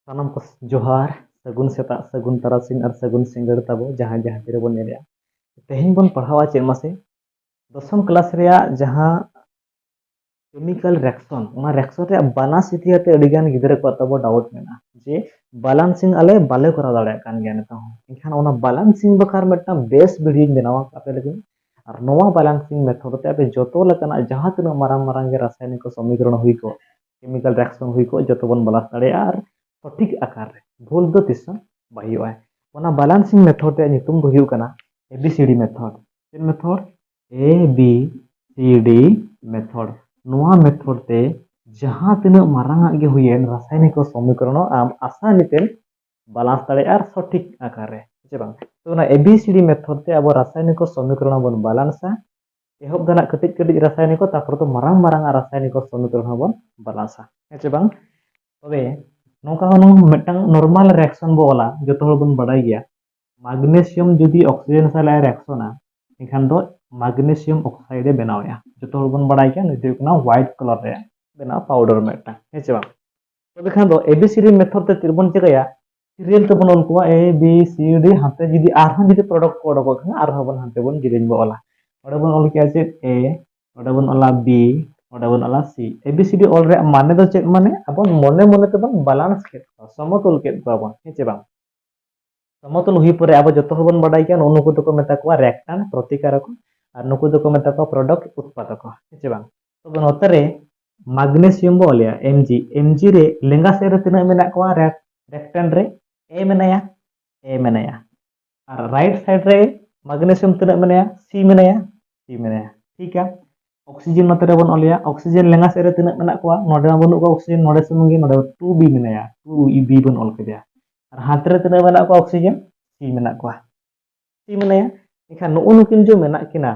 ᱥᱟᱱᱟᱢ ᱠᱚ ᱡᱚᱦᱟᱨ ᱥᱟᱹᱜᱩᱱ ᱥᱮᱛᱟᱜ ᱥᱟᱹᱜᱩन ᱛᱟᱨᱟᱥᱤᱧ ᱟᱨ ᱥᱟᱹᱜᱩन ᱥᱤᱸᱜᱟᱹᱲ ᱛᱟᱵᱚ ᱡᱟᱦᱟᱸ ᱛᱤᱨᱮ ᱵᱚᱱ ᱧᱮᱞᱮᱜᱼᱟ ᱛᱮᱦᱮᱧ ᱵᱚᱱ ᱯᱟᱲᱦᱟᱣᱟ ᱪᱮᱫ ᱢᱟᱥᱮ ᱫᱚᱥᱚᱢ ᱠᱞᱟᱥ ᱨᱮᱭᱟᱜ ᱡᱟᱦᱟᱸ केमिकल रिएक्शन ओना रिएक्शन रे बालांस इतिहाते अडिगान गिदरे को तबो डाउट मेना जे बैलेंसिंग आले बाले करा दाड़े कान गया नेता हो इखान ओना बैलेंसिंग बखार मेटा बेस वीडियो बनावा आपे लगे और नोवा बैलेंसिंग मेथड ते आपे जतो लकना जहां तना मारांग मारांग गे रासायनिक समीकरण हुई को केमिकल रिएक्शन हुई को जतो बन बालास दाड़े और सठिक आकार रे भूल दो तिसन बाहियोय ओना बैलेंसिंग मेथड ते नितुम दो हुई कना ABCD method in method A B C D method नोआ मेथड ते जहां तिना मारांगा गे हुयेन रासायनिक समीकरण आम आसानीते बालांस दाड़े और सठिक आकार रे जे बांग तो ना एबीसीडी मेथड ते अब रासायनिक समीकरण बन बालांसा एहब दाना कटिज कटिज रासायनिक तापर तो मारांग मारांग रासायनिक समीकरण बन बालांसा जे बांग तबे नोका होनो मेटांग नॉर्मल रिएक्शन बो वाला जतो हर बन बडाई गया मैग्नीशियम जदि ऑक्सीजन साला रिएक्शना एखान दो मैग्नीशियम ऑक्साइड बनावया जो बन बड़ाई क्या नितना व्हाइट कलर रे बना पाउडर मेटा हेचे बा तबे खान दो एबीसीडी मेथड ते तिरबन चिकया सीरियल ते बन उनको ए बी सी डी हाते जदि आरहन जदि प्रोडक्ट को ओडको खान आरहन बन हाते बन जिरिन बो ओला ओडे बन ओल किया जे ए ओडे बन ओला बी ओडे बन ओला सी एबीसीडी ऑल रे माने दो चेक माने अपन मने मने ते बन बैलेंस के समतुल के बन हेचे बा समतुल हुई परे अब जो बन बड़ाई क्या नुकु तो मेता को रिएक्टेंट प्रतिकारक और नुकु तो मेता को प्रोडक्ट उत्पादक हेचे बांग तो नोतरे मैग्नीशियम बोलिया एमजी रे लेंगा से रे तिना मेना को रिएक्टेंट रे ए मेनाया और राइट साइड रे मैग्नीशियम तिना मेनाया सी मेनाया ठीक है ऑक्सीजन नोतरे बन ओलिया ऑक्सीजन लेंगा से रे तिना मेना को नोडे बनु को ऑक्सीजन नोडे सुमुंगी नोडे 2b मेनाया 2b बन ओल केदिया और हाथ रे तना मेना को ऑक्सीजन सी मेना को सी मेनाया इखान नुउ नुकिन जो मेना किना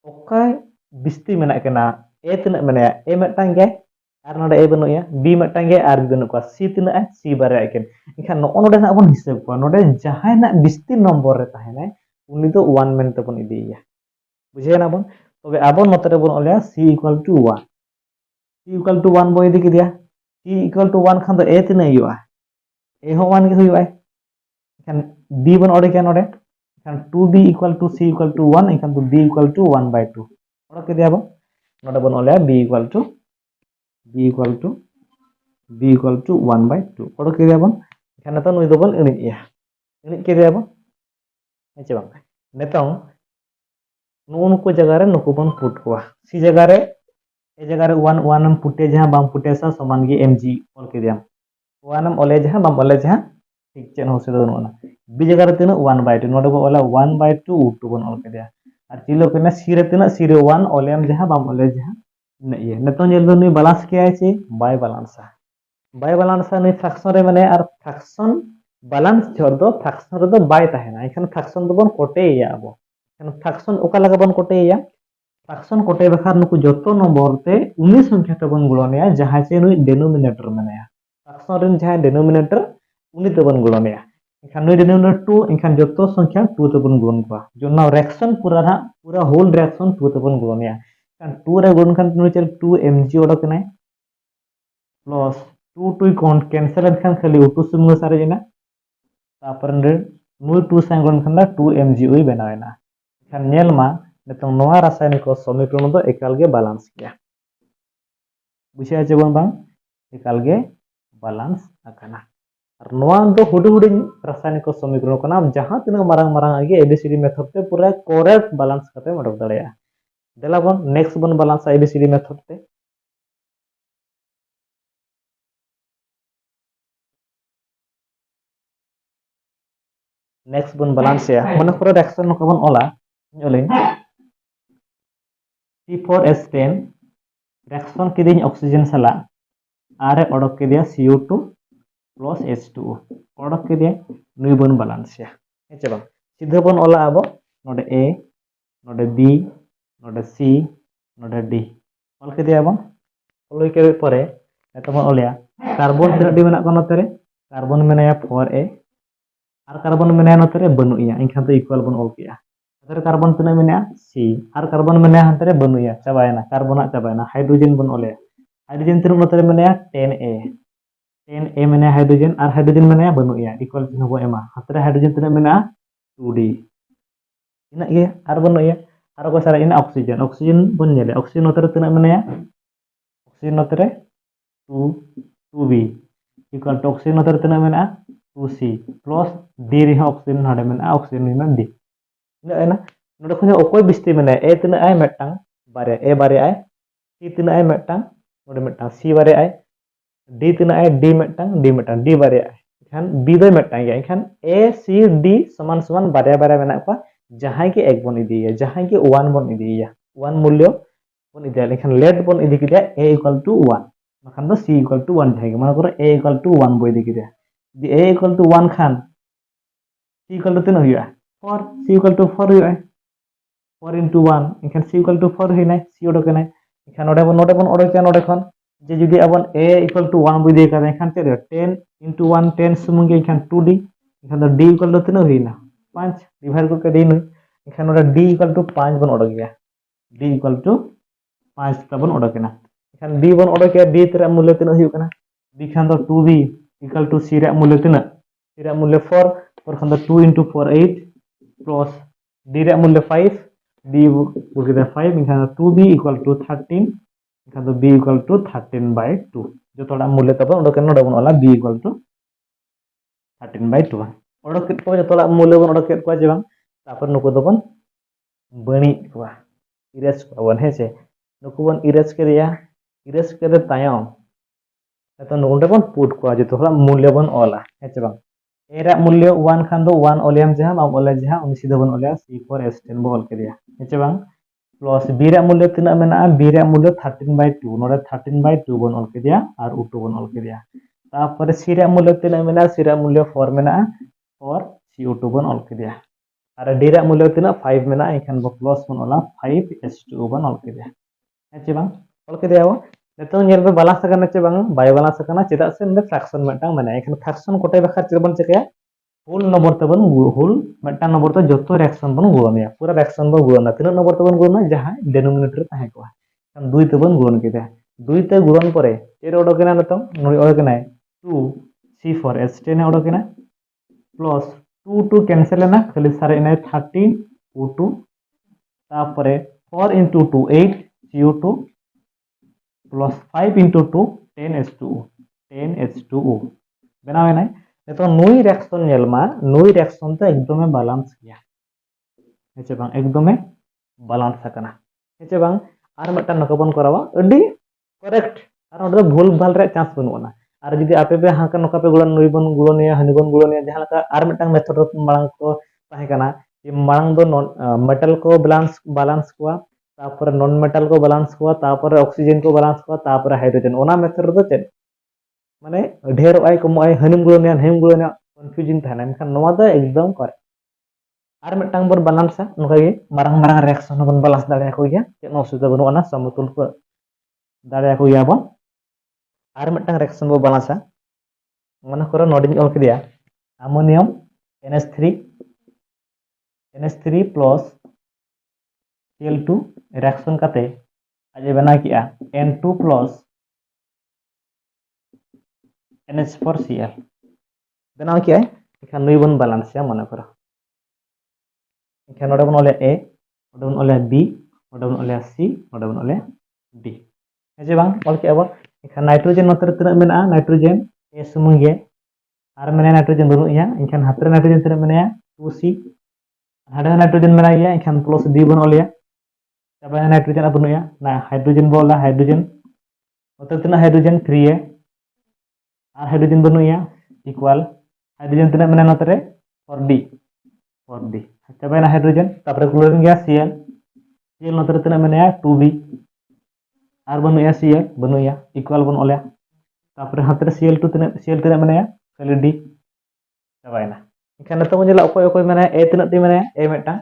ओका बिस्ती मेना किना ए तना मेनाया ए मेटांग गे और नोडे ए बनुया बी मेटांग गे और बनु को सी तना सी बारे आकिन इखान नो नोडे ना बन हिसाब को नोडे जहां ना बिस्ती नंबर रे ताहेना उनी तो 1 मेन तबन इदिया बुझे ना बन तबे आबो नोतरे बन ओलिया सी इक्वल टू 1 बो इदि किदिया सी इक्वल टू 1 खान दो ए तना हुआ ए हो 1 के हुआ इखान बी बन ओडे क्या नोडे इखान 2b equal to C equal to 1 इखान तो b इक्वल टू 1/2 ओडे के दिया बो नोडे बन ओले b इक्वल टू 1/2 ओडे के दिया बन इखान तो नुई दो बन इनिया इनि के दिया बो हेचे बांग नेतों नुको जगह रे नुको बन पुट कोआ सी जगह रे ए जगह रे 1 एम पुटे जहां बाम पुटे सा समान गे mg ओल के दिया 1 एम ओले जहां बाम ओले जहां ठीक चेन होसे दो नोना बी जगह रे तिना 1/2 नोडे बो ओला 1/2 उ2 बन ओल के दिया और चिलो केना सी रे तिना सी रे 1 ओलेम जहां बाम ओले जहां ने ये नेतो जेल दो नी बैलेंस किया है चे बाय बैलेंस नी फ्रैक्शन रे माने और फ्रैक्शन बैलेंस छोड़ दो फ्रैक्शन रे दो बाय ताहेना एखान फ्रैक्शन दो बन कोटे या अब एखान फ्रैक्शन ओका लगा बन कोटे या फ्रैक्शन कोटे बखार नुकु जतो नंबर ते उनी संख्या ते बन गुणनया जहां चे नुई डिनोमिनेटर मानेया फ्रैक्शन रे जहां डिनोमिनेटर उनी ते बन गुणनया इखान नुई डिनोमिनेटर 2 इखान जतो संख्या 2 ते बन गुणन को जो ना रिएक्शन पूरा ना पूरा होल रिएक्शन 2 ते बन गुणनया इखान 2 रे गुणन खान नुई चल 2 mg ओडक नाय प्लस 2 2 कैंसिल खान खाली 2 सुमुंग सारे जना तापर नुई 2 संग गुणन खान 2 mg उई बनावेना इखान नेल मा नेतों नोआ रासायनिक समीकरण दो एकाल गे बैलेंस किया बुझिया जे बन बांग एकाल गे बैलेंस आकाना और नोआ दो हुडु हुडु रासायनिक समीकरण कना जहां तना मारांग मारांग आगे एबीसीडी मेथड ते पूरा करेक्ट बैलेंस करते मडक दड़ेया देला बन नेक्स्ट बन बैलेंस एबीसीडी मेथड ते नेक्स्ट बन बैलेंस या मन पूरा रिएक्शन नो बन ओला ओले C4H10 रिएक्शन के दिन ऑक्सीजन साला आरे ओडक के दिया CO2 प्लस H2O ओडक के दिया नुई बन बैलेंस या हेचे बा सीधे बन ओला अब नोडे A नोडे B नोडे C नोडे D ओल के दिया बन ओल के परे एतो बन ओलिया कार्बन तिना डी मेना को नतरे कार्बन मेनाया 4A और कार्बन मेनाया नतरे बनुया इनखान तो इक्वल बन ओल किया अगर कार्बन तना मेना C और कार्बन मेना हंतरे बनुया चाबायना कार्बन चाबायना हाइड्रोजन बन ओले हाइड्रोजन तना नतरे मेना 10A 10 A menaya hydrogen menaya banuya equal चिन्ह bo ema hatre hydrogen tina mena 2D ina ge ar banuya ar ko sara ina oxygen bon nyele oxygen notere tina menaya oxygen notere 2B equal to oxygen notere tina mena 2C plus D ri oxygen hade mena oxygen ni D ina ena node khone okoy bisti mena A tina ay metang bare A bare ay C tina ay metang node metang C bare ay D tina ay D metang D bare ay kan B doi metang ya kan A C D समान समान bare bare mena ko jahay ki ek bon idiya jahay ki 1 bon idiya 1 mulyo bon idiya lekan let bon idi kidia A equal to 1 makan do C equal to 1 jahay mana kore A equal to 1 boy idi kidia di A equal to 1 khan C equal to tino huya 4 C equal to 4 huya 4 into 1 এখানে c equal to 4 হই নাই c ওডক নাই এখানে নডে বন ওডক নডে খন যে যদি আপন a equal to 1 বুঝিয়ে কাজ এখানে চলে 10 into 1 10 সুমুঙ্গে এখানে 2d এখানে d equal to তিনো হই না 5 ডিভাইড করকে দিন এখানে ওটা d equal to 5 বন ওডক গিয়া d equal to 5 তা বন ওডক না এখানে d বন ওডক গিয়া d এর মূল্য তিনো হই কানা d খান তো 2b equal to c এর মূল্য তিনো c এর মূল্য 4 4 খান তো 2 into 4 8 plus d এর মূল্য 5 D will get 5 এখানে 2b equal to 13 এখানে b equal to 13 by 2 যতটা মূল্য তবে ওটা কেন ওটা বলা b equal to 13 by 2 ওটা তো যতটা মূল্য বন ওটা কেট কয় যাবাং তারপর নুকু দবন বনি কোয়া ইরেজ কোয়া হেছে নুকু বন ইরেজ করে তায়ম তো নুকু বন পুট কোয়া যতটা মূল্য বন ওলা হেছে বাং এরা মূল্য 1 খান দো 1 ওলিয়াম যাহা আম ওলা যাহা উনি সিধা বন ওলা C4H10 বল কে দিয়া হেছে বাং প্লাস b রা মূল্য তিনা মেনা b রা মূল্য 13 by 2 নরে 13 by 2 বন অল কে দিয়া আর u2 বন অল কে দিয়া তারপরে c রা মূল্য তিনা মেনা c রা মূল্য 4 মেনা 4 cu2 বন অল কে দিয়া আর d রা মূল্য তিনা 5 মেনা এখান বো প্লাস বন ওলা 5h2 বন অল কে দিয়া হেছে বাং অল কে দিয়া নিতং ñel be balance kana che bang bay balance kana cheda se inde fraction metang mane ekhane fraction kotai bakhar chebon chekaya whole number tabon whole metang number to joto reaction bon gulona pura reaction bo gulona tina number tabon gulona jaha denominator tahe ko kan 2 tabon gulon kida 2 te gulon pore cher odokena nitong noi odokena 2 C4H10 odokena plus 2 cancel na khali sare ina 13 U2 তারপরে 4 into 2 8 cu2 plus 5 into 2 10H2O बेना है ना तो नई reaction नेलमा नई reaction तो एकदम balance गया हेचे बांग एकदम बैलेंस सकना हेचे बांग आर मटन नकबन करावा अडी करेक्ट आर ओडे भूल भाल रे चांस बनुना आर जदि आपे पे हाका नका पे गुलन नई बन गुलनिया हनी बन गुलनिया जहां लका आर मटन मेथड मांग को ताहे कना ये मांग दो मेटल को बैलेंस कोआ तापर नॉन मेटल को बैलेंस कोआ तापर ऑक्सीजन को बैलेंस कोआ तापर हाइड्रोजन ओना मेथड दो चेक माने ढेर आय कम आय हनिम गुलोनिया कंफ्यूजन थाना एनखान नोवा दो एकदम कर आर मिटांग बन बैलेंस नोका गे मारंग रिएक्शन बन बैलेंस दाड़े को गया चेक असुविधा बनुआ समतुल को दाड़े को गया बन आर मिटांग रिएक्शन बो बैलेंस माने करो नोडिंग ऑल के दिया ammonium NH3 plus Cl2 reaction काते आजे बना किया N2 plus NH4Cl बनाओ क्या है इखान नई बन बैलेंस या मन करो इखान ओडे बन ओले A ओडे बन ओले B ओडे बन ओले C ओडे बन ओले D हेजे बांग ऑल के अब इखान नाइट्रोजन नतर तना मेना नाइट्रोजन A सुमुंगे आर मेना नाइट्रोजन बनु या इखान हात्र नाइट्रोजन तना मेना 2C हाडे नाइट्रोजन मेना या इखान प्लस D बन ओले तब नाइट्रोजन बनु या ना हाइड्रोजन बोला हाइड्रोजन नतर तना हाइड्रोजन 3A आर हाइड्रोजन बनु या इक्वल हाइड्रोजन तना मेना नतरे 4D तब हाइड्रोजन तापर क्लोरीन गैस Cl नतरे तना मेना 2B आर बनु या Cl बनु या इक्वल बन ओले तापर हातरे Cl तना मेना खाली D तबायना इखान तो मुझे ओकोय मेना A तना ती मेना A मेटा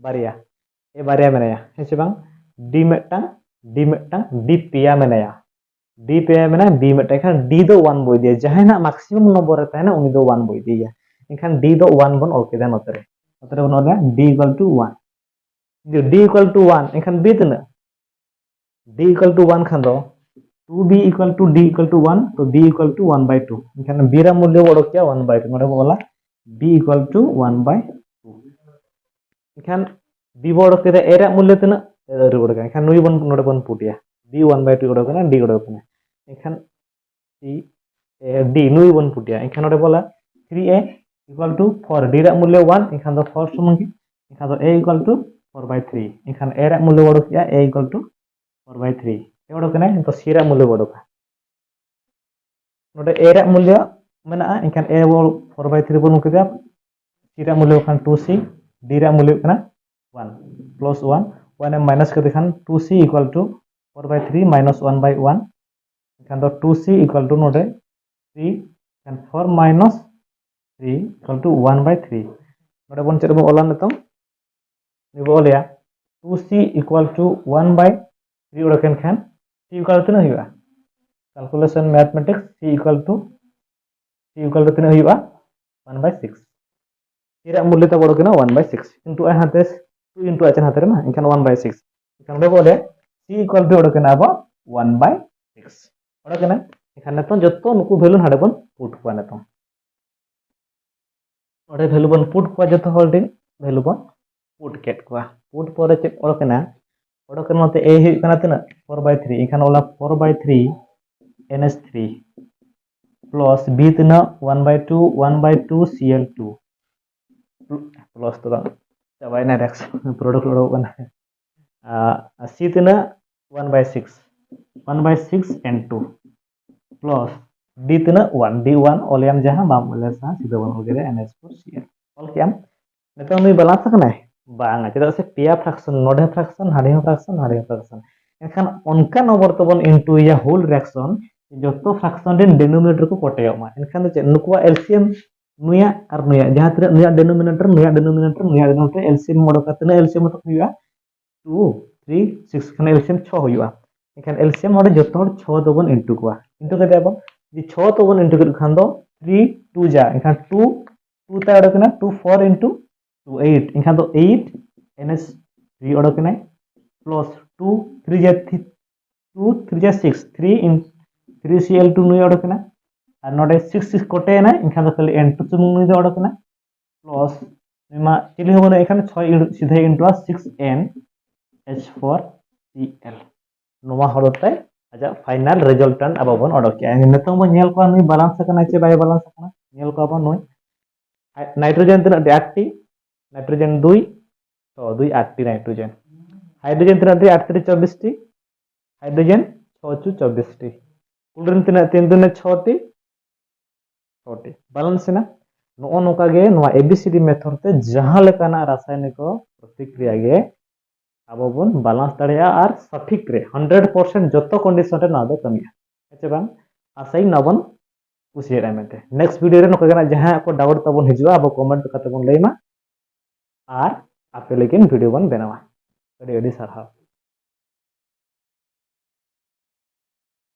बारिया मेना हेसे बांग D मेटा D पिया मेना D पे मेना B मेटा इखान D दो 1 बोय दिया जहां मैक्सिमम नंबर रहता है ना उनी दो 1 बोय दिया इखान D दो 1 बन ऑल के दा नतरे बन ओले D equal to 1 जो D equal to 1 इखान B तना D equal to 1 खान दो 2b equal to d equal to 1 तो b equal to 1 by 2 এখানে b এর মূল্য বড় কি 1 by 2 মানে বলা b equal to 1 by 2 এখানে b বড় করে এর মূল্য তিনা এর বড় করে এখানে নুই বন নোড বন পুটিয়া b 1 by 2 বড় করে d বড় করে এখানে c d নুই বন পুটিয়া এখানে বলা 3a equal to 4 d এর মূল্য 1 এখানে তো 4 সমান কি এখানে তো a equal to 4 by 3 এখানে এর মূল্য বড় কি a equal to 4 by 3 एवढं का नाही तो c रा मूल्य बड़ो का नोडे a रा मूल्य मेना इनखान a 4 by 3 बन केदा c रा मूल्य खान 2c d रा मूल्य kana 1 plus 1 1 माइनस के देखान 2c equal to 4 by 3 minus 1 by 1 इनखान तो 2c equal to नोडे 3 and 4 minus 3 equal to 1 by 3 नोडे बन चेर बो ओलान नतम निबो ओलिया 2c equal to 1 by 3 ओडकेन खान c equal to हुआ calculation mathematics c equal to तना हुआ 1 by 6 c रा मूल्य तो बड़ो केना 1 by 6 किंतु आ हाते 2 into आचन हाते ना इनखान 1 by 6 इनखान दे बोले c equal to बड़ो केना अब 1 by 6 बड़ो केना इनखान तो जत्तो नुकु वैल्यू हाडे बन पुट को नेतो ओडे वैल्यू बन पुट को जत्तो होल्डिंग वैल्यू बन पुट केट को पुट परे चेक बड़ो केना मते a हुई कना तना 4 by 3 इखान Ola 4 by 3 ns3 plus b तना 1 by 2 cl2 plus तो चाबाय ना रेक्स प्रोडक्ट लोड कना c तना 1 by 6 n2 plus d तना 1 d1 ओलियम जहां बाम ओले सा सीधा बन हो गया ns4 cl ऑल क्या नेता नुई बैलेंस कना बांगा चेदा से पिया फ्रैक्शन नोडे फ्रैक्शन हाडे फ्रैक्शन एखान उनका नंबर तो बन इनटू या होल रिएक्शन जतो फ्रैक्शन देन डिनोमिनेटर को कटेमा एखान तो नुकुआ एलसीएम नुया और नुया जहां तक नुया डिनोमिनेटर एलसीएम मोड का तना एलसीएम तो हुआ 2 3 6 खान एलसीएम 6 हुआ एखान एलसीएम मोड जतो 6 तो बन इनटू को इनटू कते अब जे 6 तो बन इनटू खान दो 3 2 जा एखान 2 2 ता अडकना 2 4 into 2 8 इनखान तो 8 ns 3 अडकना plus 2 3 जा 2 3 जा 6 3 in 3 cl2 नुई अडकना और नोडे 6 6 कोटे ना इनखान तो खाली n2 सुमुंग नुई अडकना plus निमा चिली होबना एखाने 6 सीधे into 6n h4cl नोमा हरते आजा फाइनल रिजल्टेंट अब बन अडकिया नेतों बन नेल को नुई बैलेंस कना चे बाय बैलेंस कना नेल को अब नुई नाइट्रोजन तना 8 नाइट्रोजन 2 तो 2 8 नाइट्रोजन हाइड्रोजन तना 8 3 24 टी हाइड्रोजन 6 चु 24 टी क्लोरीन तना 3 2 6 टी बैलेंस ना नो नोका गे नो एबीसीडी मेथड ते जहां लेकाना रासायनिक प्रतिक्रिया गे अब बन बैलेंस दाड़िया और सठिक रे 100% जतो कंडीशन रे ना दो कमिया अच्छा बांग आसाई नबन कुसिया मेंटे नेक्स्ट वीडियो रे नोका जहां को डाउट तबन हिजुआ अब कमेंट करते बन लेमा और आपे लेकिन वीडियो बन बनावा अड़ी अड़ी सारा